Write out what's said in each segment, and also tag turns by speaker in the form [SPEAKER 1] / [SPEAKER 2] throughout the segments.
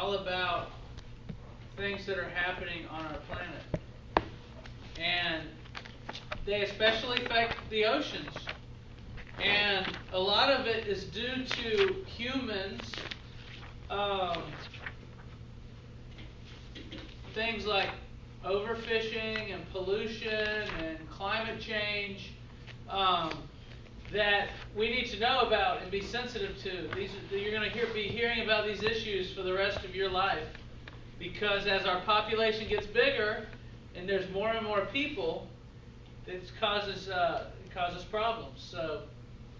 [SPEAKER 1] all about things that are happening on our planet. And they especially affect the oceans. And a lot of it is due to humans. Things like overfishing and pollution and climate change that we need to know about and be sensitive to. You're going to be hearing about these issues for the rest of your life, because as our population gets bigger and there's more and more people, it causes problems. So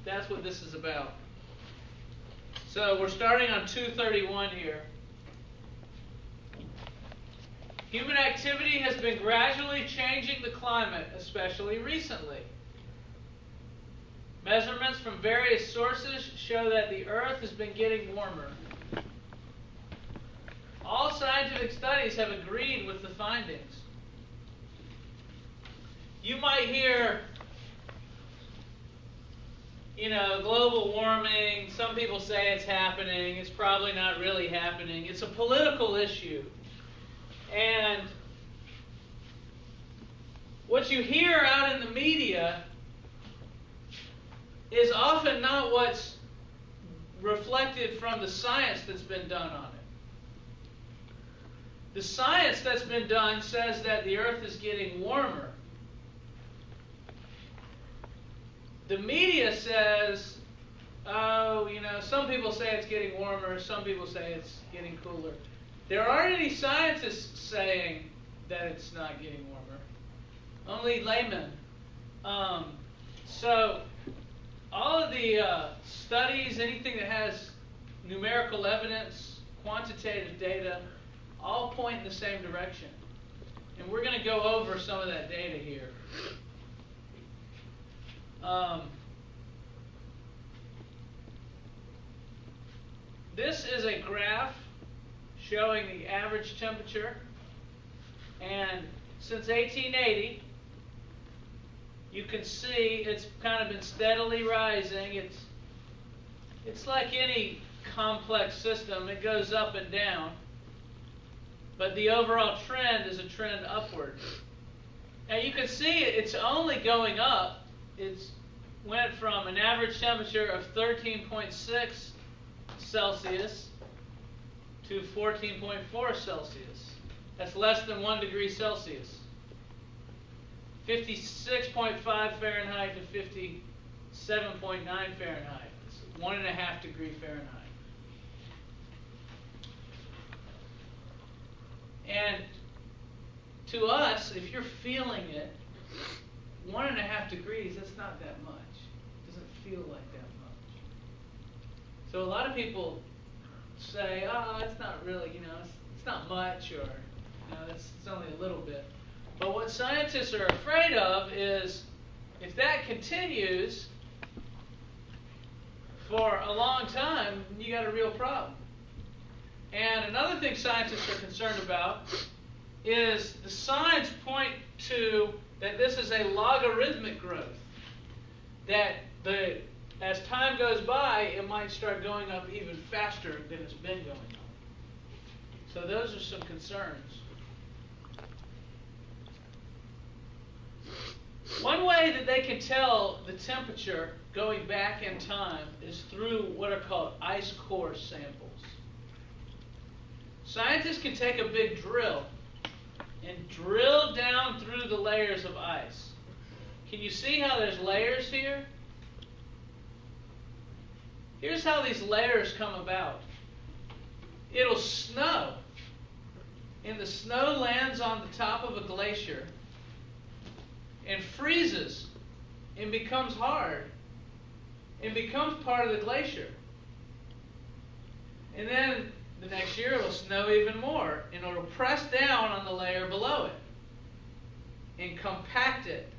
[SPEAKER 1] that's what this is about. So we're starting on 231 here. Human activity has been gradually changing the climate, especially recently. Measurements from various sources show that the Earth has been getting warmer. All scientific studies have agreed with the findings. You might hear, global warming. Some people say it's happening. It's probably not really happening. It's a political issue. And what you hear out in the media is often not what's reflected from the science that's been done on it. The science that's been done says that the Earth is getting warmer. The media says, some people say it's getting warmer, some people say it's getting cooler. There aren't any scientists saying that it's not getting warmer. Only laymen. So all of the studies, anything that has numerical evidence, quantitative data, all point in the same direction. And we're going to go over some of that data here. This is a graph showing the average temperature, and since 1880 you can see it's kind of been steadily rising. It's like any complex system, it goes up and down, but the overall trend is a trend upward. Now you can see it's only going up. It's went from an average temperature of 13.6 Celsius to 14.4 Celsius. That's less than 1 degree Celsius. 56.5 Fahrenheit to 57.9 Fahrenheit. It's 1.5 degree Fahrenheit. And to us, if you're feeling it, 1.5 degrees, that's not that much. It doesn't feel like that much. So a lot of people say, it's not really, it's not much, or, it's only a little bit. But what scientists are afraid of is if that continues for a long time, you got a real problem. And another thing scientists are concerned about is the signs point to that this is a logarithmic growth. That as time goes by, it might start going up even faster than it's been going up. So those are some concerns. One way that they can tell the temperature going back in time is through what are called ice core samples. Scientists can take a big drill and drill down through the layers of ice. Can you see how there's layers here? Here's how these layers come about. It'll snow, and the snow lands on the top of a glacier and freezes and becomes hard and becomes part of the glacier. And then the next year it'll snow even more, and it'll press down on the layer below it and compact it.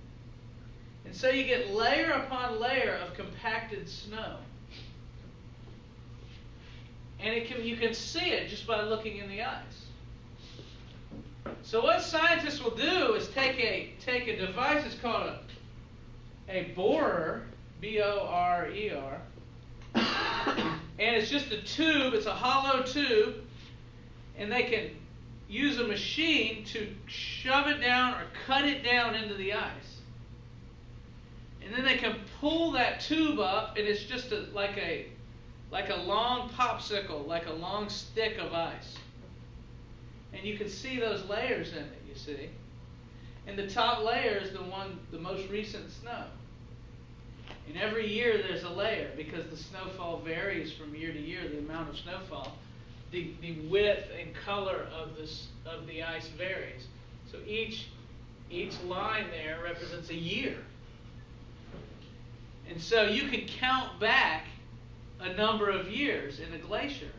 [SPEAKER 1] And so you get layer upon layer of compacted snow. And you can see it just by looking in the eyes. So what scientists will do is take a device, it's called a borer, B-O-R-E-R, and it's just a tube, it's a hollow tube, and they can use a machine to shove it down or cut it down into the ice. And then they can pull that tube up, and it's just like a long popsicle, like a long stick of ice. And you can see those layers in it, you see. And the top layer is the most recent snow. And every year there's a layer, because the snowfall varies from year to year, the amount of snowfall. The width and color of the ice varies. So each line there represents a year. And so you can count back a number of years in a glacier.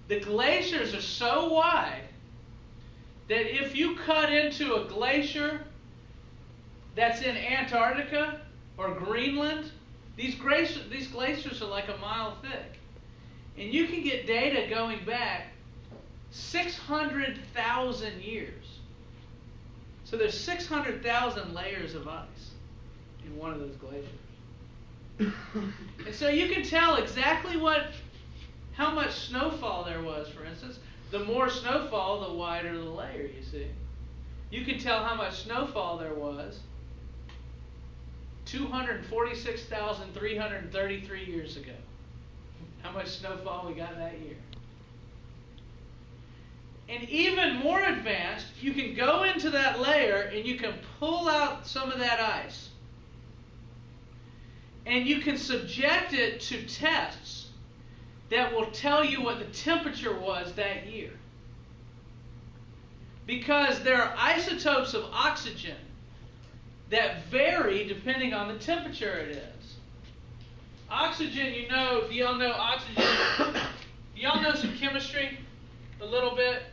[SPEAKER 1] The glaciers are so wide that if you cut into a glacier that's in Antarctica or Greenland, these glaciers are like a mile thick. And you can get data going back 600,000 years. So there's 600,000 layers of ice in one of those glaciers. And so you can tell exactly how much snowfall there was, for instance. The more snowfall, the wider the layer, you see. You can tell how much snowfall there was 246,333 years ago. How much snowfall we got that year. And even more advanced, you can go into that layer and you can pull out some of that ice. And you can subject it to tests that will tell you what the temperature was that year. Because there are isotopes of oxygen that vary depending on the temperature it is. Oxygen, do y'all know oxygen? Do y'all know some chemistry? A little bit?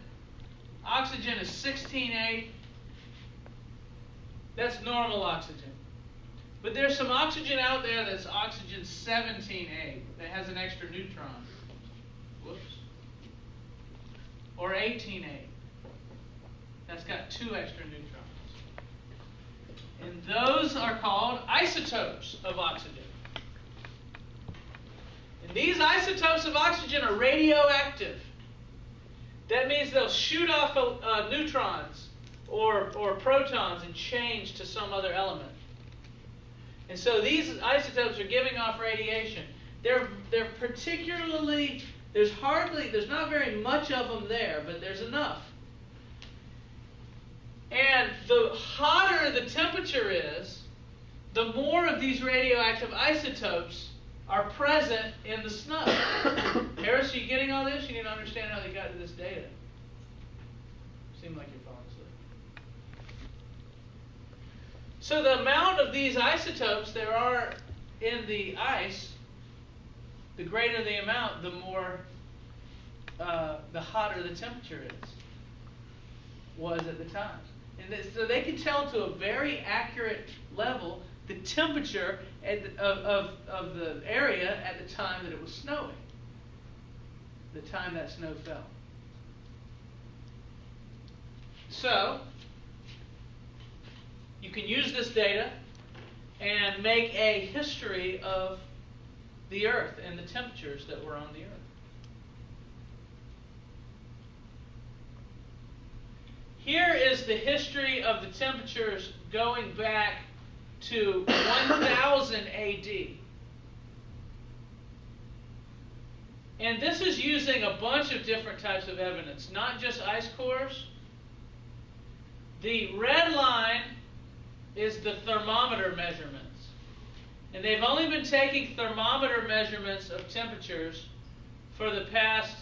[SPEAKER 1] Oxygen is 16A. That's normal oxygen. But there's some oxygen out there that's oxygen 17A that has an extra neutron. Whoops. Or 18A. That's got 2 extra neutrons. And those are called isotopes of oxygen. And these isotopes of oxygen are radioactive. That means they'll shoot off neutrons or protons and change to some other element. And so these isotopes are giving off radiation. They're particularly, there's not very much of them there, but there's enough. And the hotter the temperature is, the more of these radioactive isotopes are present in the snow. Harris, are you getting all this? You need to understand how they got to this data. Seems like you're falling asleep. So the amount of these isotopes there are in the ice, the greater the amount, the more, the hotter the temperature was at the time. And so they can tell to a very accurate level the temperature of the area at the time that it was snowing, the time that snow fell. So you can use this data and make a history of the Earth and the temperatures that were on the Earth. Here is the history of the temperatures going back to 1000 AD. And this is using a bunch of different types of evidence, not just ice cores. The red line is the thermometer measurements. And they've only been taking thermometer measurements of temperatures for the past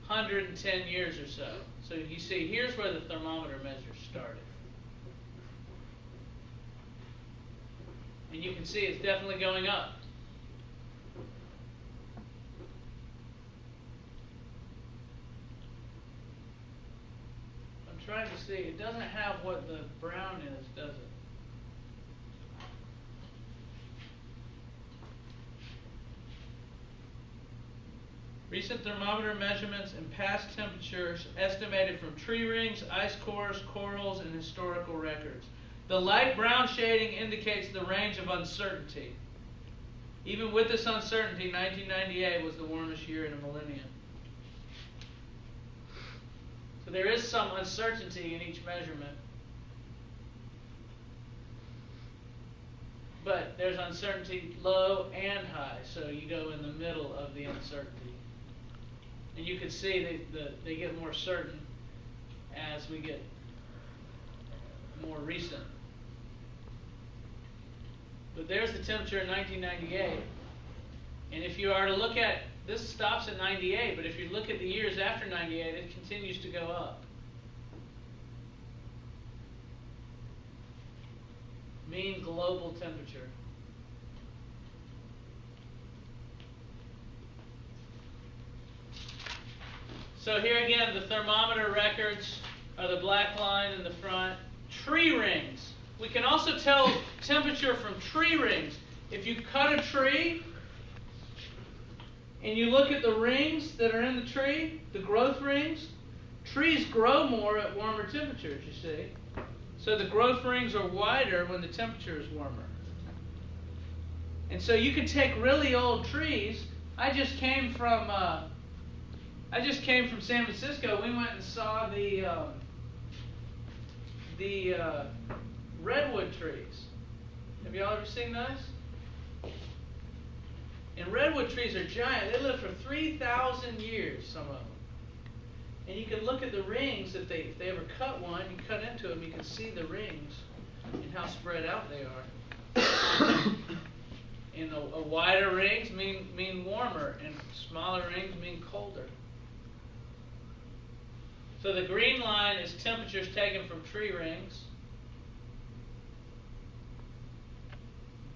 [SPEAKER 1] 110 years or so. So you see, here's where the thermometer measures started. And you can see it's definitely going up. I'm trying to see. It doesn't have what the brown is, does it? Recent thermometer measurements and past temperatures estimated from tree rings, ice cores, corals, and historical records. The light brown shading indicates the range of uncertainty. Even with this uncertainty, 1998 was the warmest year in a millennium. there is some uncertainty in each measurement. But there's uncertainty low and high, so you go in the middle of the uncertainty. And you can see they get more certain as we get more recent. But there's the temperature in 1998. And if you are to look at, this stops at 98, but if you look at the years after 98, it continues to go up. Mean global temperature. So here again, the thermometer records are the black line in the front. Tree rings. We can also tell temperature from tree rings. If you cut a tree and you look at the rings that are in the tree, the growth rings, trees grow more at warmer temperatures, you see. So the growth rings are wider when the temperature is warmer. And so you can take really old trees. I just came from San Francisco. We went and saw the redwood trees. Have y'all ever seen those? And redwood trees are giant. They live for 3,000 years, some of them. And you can look at the rings. If they ever cut one, you cut into them, you can see the rings and how spread out they are. And a wider rings mean warmer, and smaller rings mean colder. So the green line is temperatures taken from tree rings.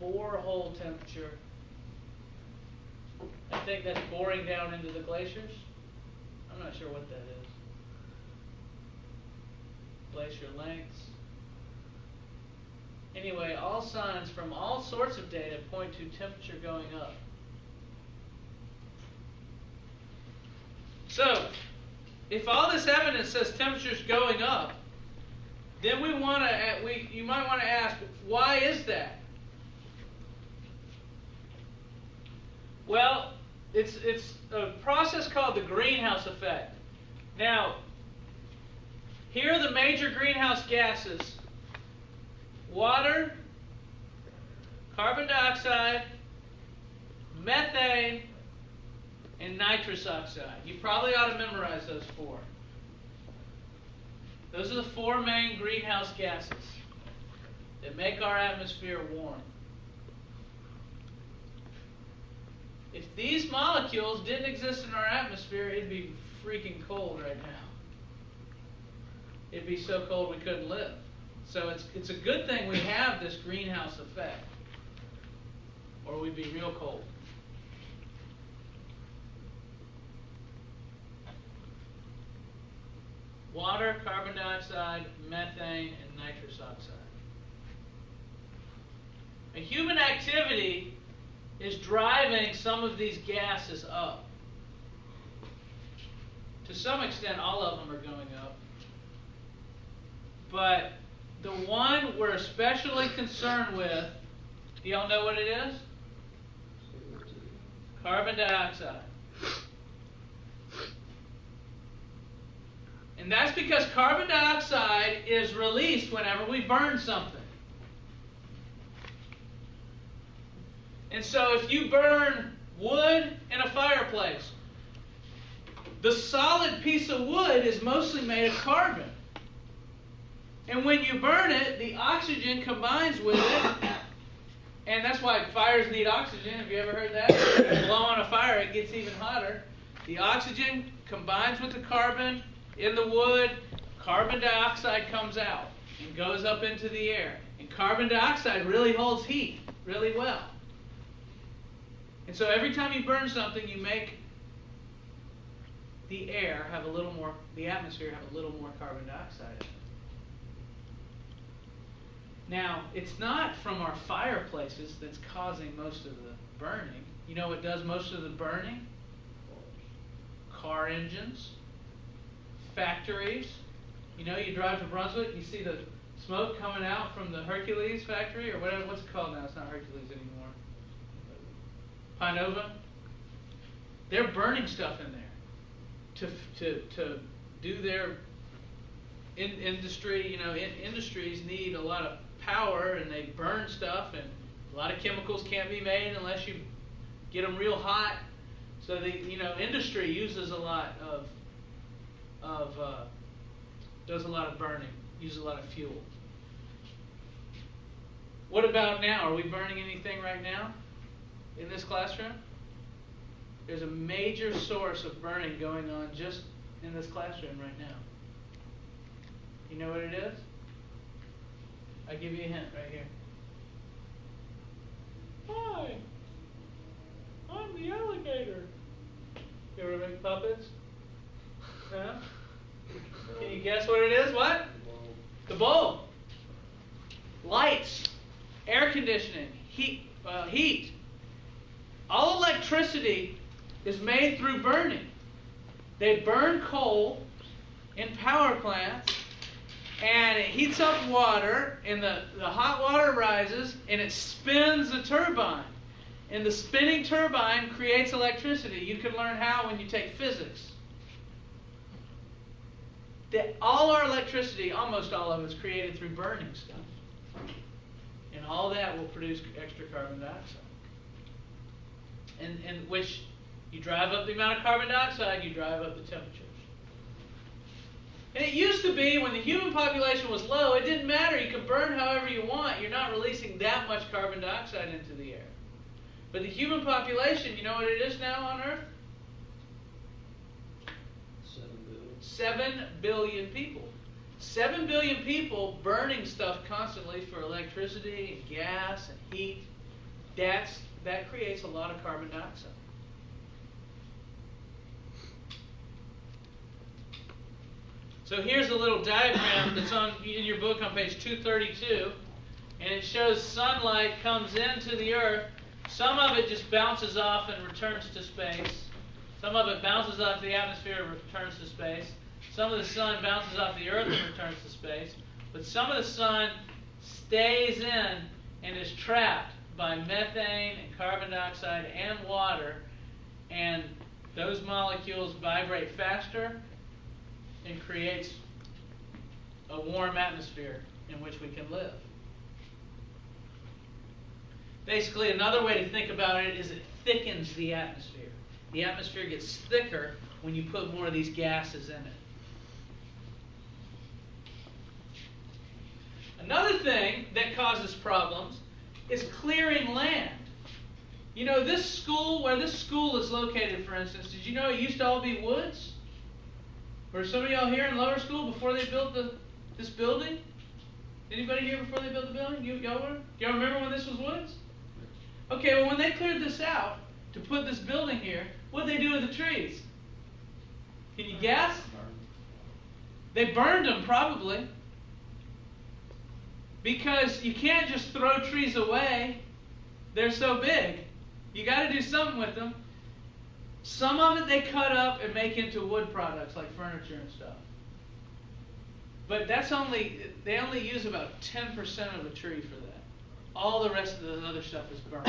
[SPEAKER 1] Borehole temperature. I think that's boring down into the glaciers. I'm not sure what that is. Glacier lengths. Anyway, all signs from all sorts of data point to temperature going up. So, if all this evidence says temperature's going up, then you might want to ask, why is that? Well, it's a process called the greenhouse effect. Now, here are the major greenhouse gases: water, carbon dioxide, methane, and nitrous oxide. You probably ought to memorize those four. Those are the four main greenhouse gases that make our atmosphere warm. If these molecules didn't exist in our atmosphere, it'd be freaking cold right now. It'd be so cold we couldn't live. So it's a good thing we have this greenhouse effect, or we'd be real cold. Water, carbon dioxide, methane, and nitrous oxide. A human activity is driving some of these gases up. To some extent, all of them are going up. But the one we're especially concerned with, do y'all know what it is? Carbon dioxide. And that's because carbon dioxide is released whenever we burn something. And so if you burn wood in a fireplace, the solid piece of wood is mostly made of carbon. And when you burn it, the oxygen combines with it. And that's why fires need oxygen. Have you ever heard that? If you blow on a fire, it gets even hotter. The oxygen combines with the carbon in the wood. Carbon dioxide comes out and goes up into the air. And carbon dioxide really holds heat really well. And so every time you burn something, you make the air have a little more, the atmosphere have a little more carbon dioxide in it. Now, it's not from our fireplaces that's causing most of the burning. You know what does most of the burning? Car engines, factories. You know, you drive to Brunswick, you see the smoke coming out from the Hercules factory, or whatever, what's it called now? It's not Hercules anymore. Pinova. They're burning stuff in there to do their industry, industries need a lot of power and they burn stuff, and a lot of chemicals can't be made unless you get them real hot. So the industry uses a lot does a lot of burning, uses a lot of fuel. What about now? Are we burning anything right now in this classroom? There's a major source of burning going on just in this classroom right now. You know what it is? I'll give you a hint right here. Hi, I'm the alligator. You ever make puppets? Huh? Can you guess what it is? What? The bulb. Lights, air conditioning, heat. All electricity is made through burning. They burn coal in power plants, and it heats up water, and the hot water rises, and it spins the turbine. And the spinning turbine creates electricity. You can learn how when you take physics. All our electricity, almost all of it, is created through burning stuff. And all that will produce extra carbon dioxide. And which, you drive up the amount of carbon dioxide, you drive up the temperatures. And it used to be, when the human population was low, it didn't matter. You could burn however you want. You're not releasing that much carbon dioxide into the air. But the human population, you know what it is now on Earth? 7 billion people. 7 billion people burning stuff constantly for electricity and gas and heat. That creates a lot of carbon dioxide. So here's a little diagram that's in your book on page 232, and it shows sunlight comes into the Earth. Some of it just bounces off and returns to space. Some of it bounces off the atmosphere and returns to space. Some of the sun bounces off the Earth and returns to space. But some of the sun stays in and is trapped by methane and carbon dioxide and water. And those molecules vibrate faster and creates a warm atmosphere in which we can live. Basically, another way to think about it is it thickens the atmosphere. The atmosphere gets thicker when you put more of these gases in it. Another thing that causes problems is clearing land. You know, this school, where this school is located, for instance, did you know it used to all be woods? Were some of y'all here in lower school before they built this building? Anybody here before they built the building? Y'all remember when this was woods? Okay, well, when they cleared this out to put this building here, what did they do with the trees? Can you guess? They burned them, probably. Because you can't just throw trees away. They're so big. You got to do something with them. Some of it they cut up and make into wood products like furniture and stuff. But they only use about 10% of a tree for that. All the rest of the other stuff is burned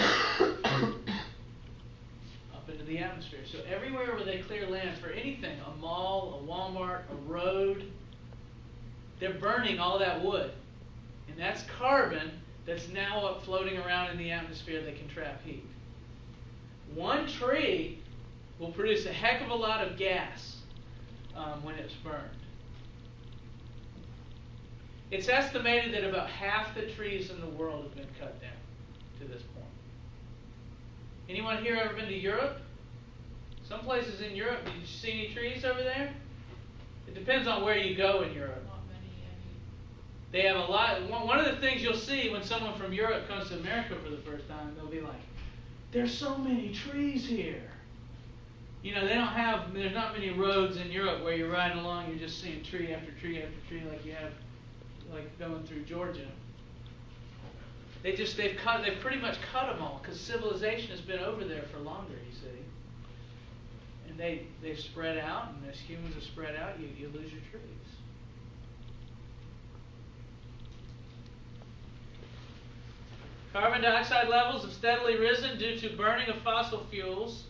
[SPEAKER 1] up into the atmosphere. So everywhere where they clear land for anything, a mall, a Walmart, a road, they're burning all that wood. And that's carbon that's now up floating around in the atmosphere that can trap heat. One tree will produce a heck of a lot of gas when it's burned. It's estimated that about half the trees in the world have been cut down to this point. Anyone here ever been to Europe? Some places in Europe, did you see any trees over there? It depends on where you go in Europe.
[SPEAKER 2] Not many.
[SPEAKER 1] They have a lot. One of the things you'll see when someone from Europe comes to America for the first time, they'll be like, "There's so many trees here." You know, there's not many roads in Europe where you're riding along, you're just seeing tree after tree after tree like you have, like going through Georgia. They've pretty much cut them all because civilization has been over there for longer, you see. And they've spread out, and as humans have spread out, you lose your trees. Carbon dioxide levels have steadily risen due to burning of fossil fuels.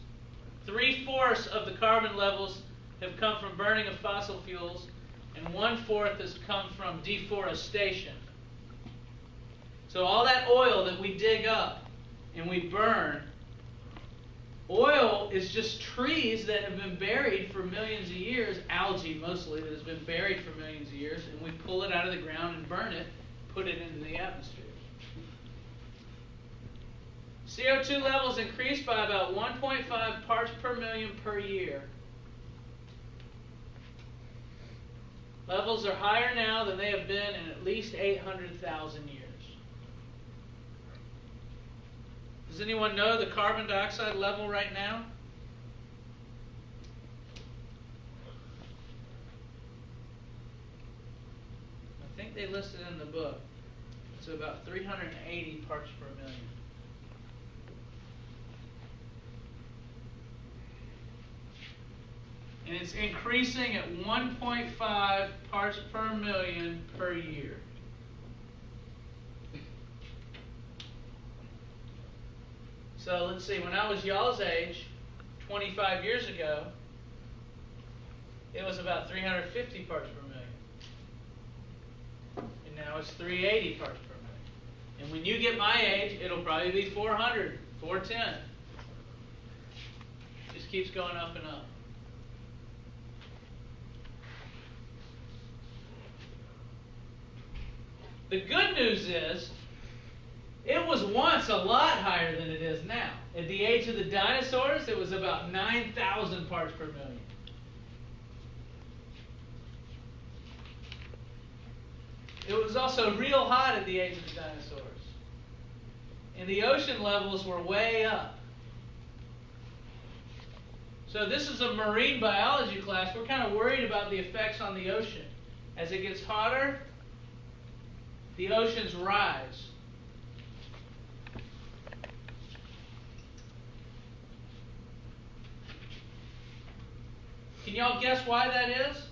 [SPEAKER 1] 3/4 of the carbon levels have come from burning of fossil fuels, and 1/4 has come from deforestation. So all that oil that we dig up and we burn, oil is just trees that have been buried for millions of years, algae mostly, that has been buried for millions of years, and we pull it out of the ground and burn it, put it into the atmosphere. CO2 levels increase by about 1.5 parts per million per year. Levels are higher now than they have been in at least 800,000 years. Does anyone know the carbon dioxide level right now? I think they listed in the book. It's about 380 parts per million. And it's increasing at 1.5 parts per million per year. So let's see, when I was y'all's age, 25 years ago, it was about 350 parts per million. And now it's 380 parts per million. And when you get my age, it'll probably be 400, 410. Just keeps going up and up. The good news is, it was once a lot higher than it is now. At the age of the dinosaurs, it was about 9,000 parts per million. It was also real hot at the age of the dinosaurs. And the ocean levels were way up. So this is a marine biology class. We're kind of worried about the effects on the ocean. As it gets hotter, the oceans rise. Can y'all guess why that is?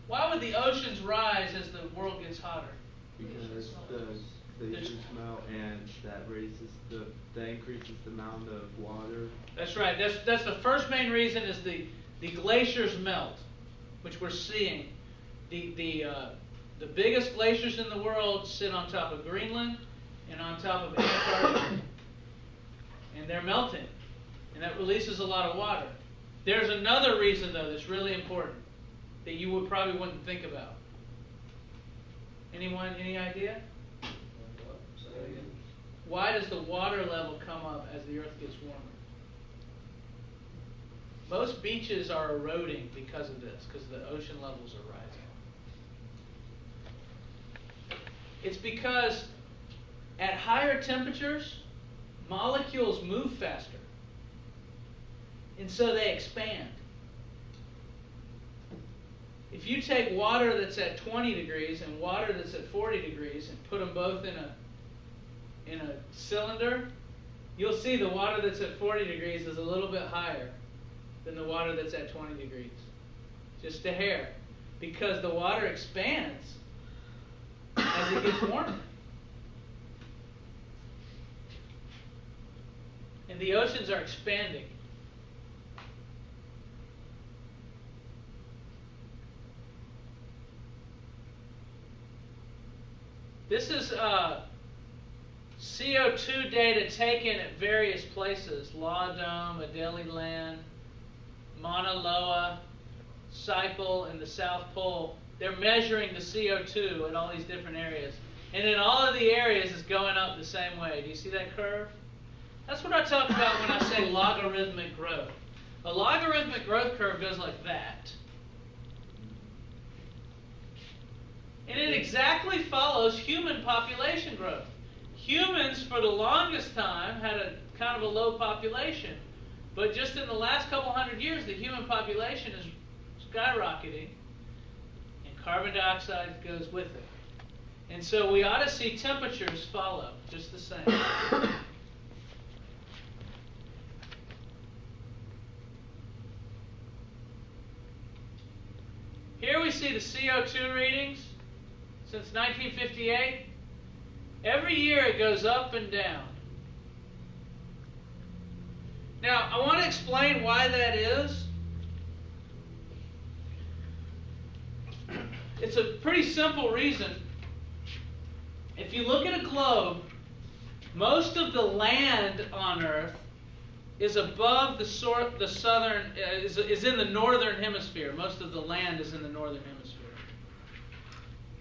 [SPEAKER 1] Why would the oceans rise as the world gets hotter?
[SPEAKER 2] Because the glaciers melt, and that increases the amount of water.
[SPEAKER 1] That's right. That's the first main reason is the glaciers melt, which we're seeing. The biggest glaciers in the world sit on top of Greenland and on top of Antarctica. And they're melting. And that releases a lot of water. There's another reason, though, that's really important that you probably wouldn't think about. Anyone, any idea? Why does the water level come up as the earth gets warmer? Most beaches are eroding because of this, because the ocean levels are rising. It's because at higher temperatures, molecules move faster. And so they expand. If you take water that's at 20 degrees and water that's at 40 degrees and put them both in a cylinder, you'll see the water that's at 40 degrees is a little bit higher than the water that's at 20 degrees. Just a hair. Because the water expands as it gets warmer. And the oceans are expanding. This is CO2 data taken at various places. Law Dome, Adelie Land, Mauna Loa, Cycle, and the South Pole. They're measuring the CO2 in all these different areas. And in all of the areas, it's going up the same way. Do you see that curve? That's what I talk about when I say logarithmic growth. A logarithmic growth curve goes like that. And it exactly follows human population growth. Humans, for the longest time, had a kind of a low population. But just in the last couple hundred years, the human population is skyrocketing. And carbon dioxide goes with it. And so we ought to see temperatures follow, just the same. Here we see the CO2 readings since 1958. Every year it goes up and down. Now, I want to explain why that is. It's a pretty simple reason. If you look at a globe, most of the land on Earth is above the southern, is in the northern hemisphere. Most of the land is in the northern hemisphere.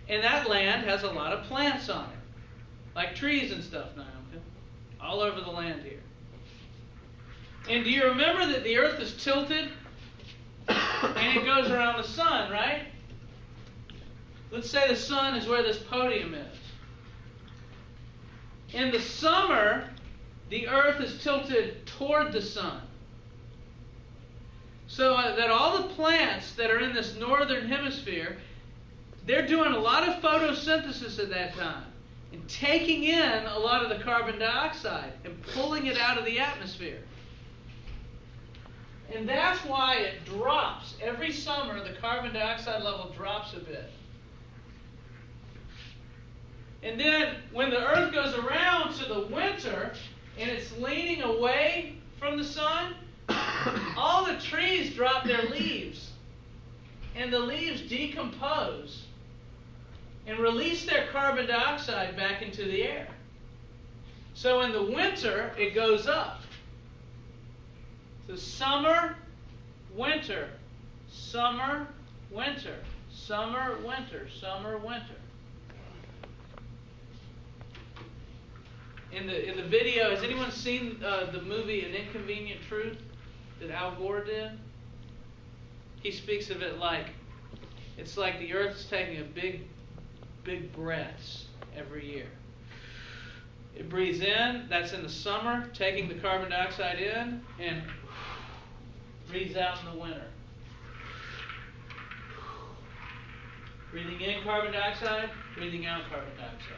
[SPEAKER 1] And that land has a lot of plants on it, like trees and stuff now, okay? All over the land here. And do you remember that the Earth is tilted and it goes around the sun, right? Let's say the sun is where this podium is. In the summer, the Earth is tilted toward the sun. So that all the plants that are in this northern hemisphere, they're doing a lot of photosynthesis at that time and taking in a lot of the carbon dioxide and pulling it out of the atmosphere. And that's why it drops. Every summer, the carbon dioxide level drops a bit. And then when the Earth goes around to the winter and it's leaning away from the sun, all the trees drop their leaves. And the leaves decompose and release their carbon dioxide back into the air. So in the winter, it goes up. So summer, winter, summer, winter, summer, winter, summer, winter. In the video, has anyone seen the movie An Inconvenient Truth that Al Gore did? He speaks of it like, it's like the Earth's taking a big breaths every year. It breathes in, that's in the summer, taking the carbon dioxide in, and breathes out in the winter. Breathing in carbon dioxide, breathing out carbon dioxide.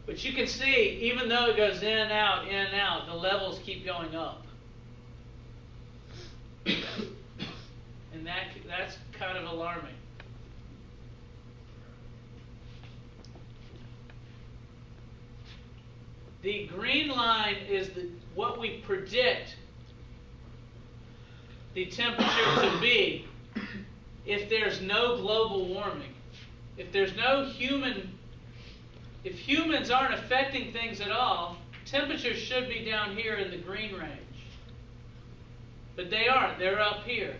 [SPEAKER 1] But you can see, even though it goes in and out, the levels keep going up. And that's kind of alarming. The green line is what we predict the temperature to be if there's no global warming. If there's no if humans aren't affecting things at all, temperatures should be down here in the green range. But they aren't. They're up here.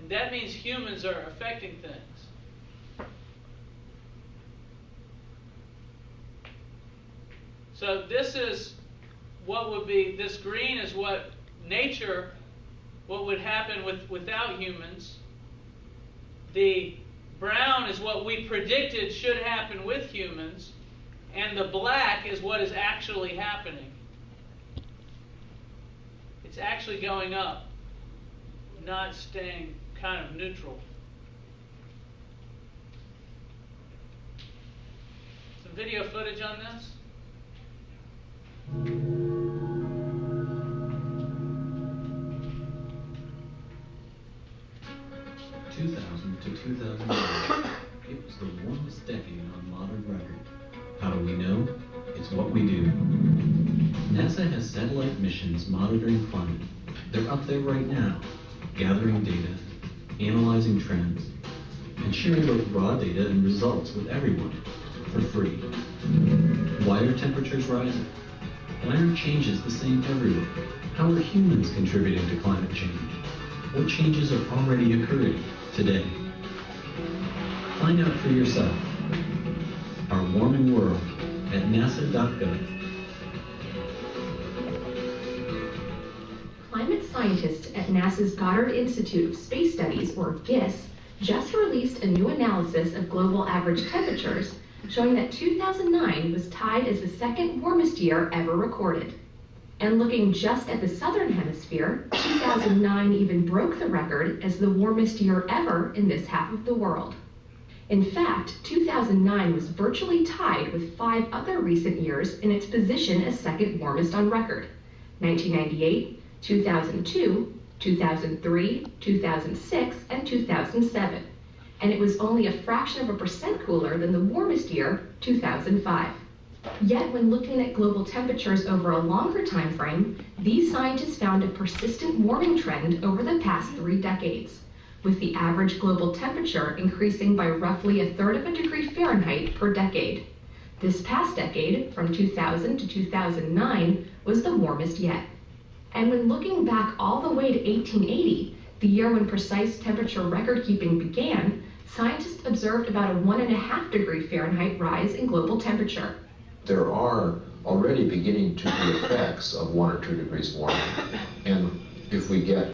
[SPEAKER 1] And that means humans are affecting things. So this is what would be, this green is what nature, what would happen without humans. The brown is what we predicted should happen with humans, and the black is what is actually happening. It's actually going up, not staying kind of neutral. Some video footage on this.
[SPEAKER 3] 2000 to 2009, it was the warmest decade on modern record. How do we know? It's what we do. NASA has satellite missions monitoring climate. They're up there right now, gathering data, analyzing trends, and sharing both raw data and results with everyone for free. Why are temperatures rising? Why aren't changes the same everywhere? How are humans contributing to climate change? What changes are already occurring today? Find out for yourself. Our warming world at nasa.gov.
[SPEAKER 4] Climate scientists at NASA's Goddard Institute of Space Studies, or GISS, just released a new analysis of global average temperatures showing that 2009 was tied as the second warmest year ever recorded. And looking just at the southern hemisphere, 2009 even broke the record as the warmest year ever in this half of the world. In fact, 2009 was virtually tied with 5 other recent years in its position as second warmest on record: 1998, 2002, 2003, 2006, and 2007. And it was only a fraction of a percent cooler than the warmest year, 2005. Yet when looking at global temperatures over a longer time frame, these scientists found a persistent warming trend over the past 3 decades. with the average global temperature increasing by roughly 1/3 of a degree Fahrenheit per decade. This past decade, from 2000 to 2009, was the warmest yet. And when looking back all the way to 1880, the year when precise temperature record-keeping began, scientists observed about a 1.5 degree Fahrenheit rise in global temperature.
[SPEAKER 5] There are already beginning to be effects of 1 or 2 degrees warming, and if we get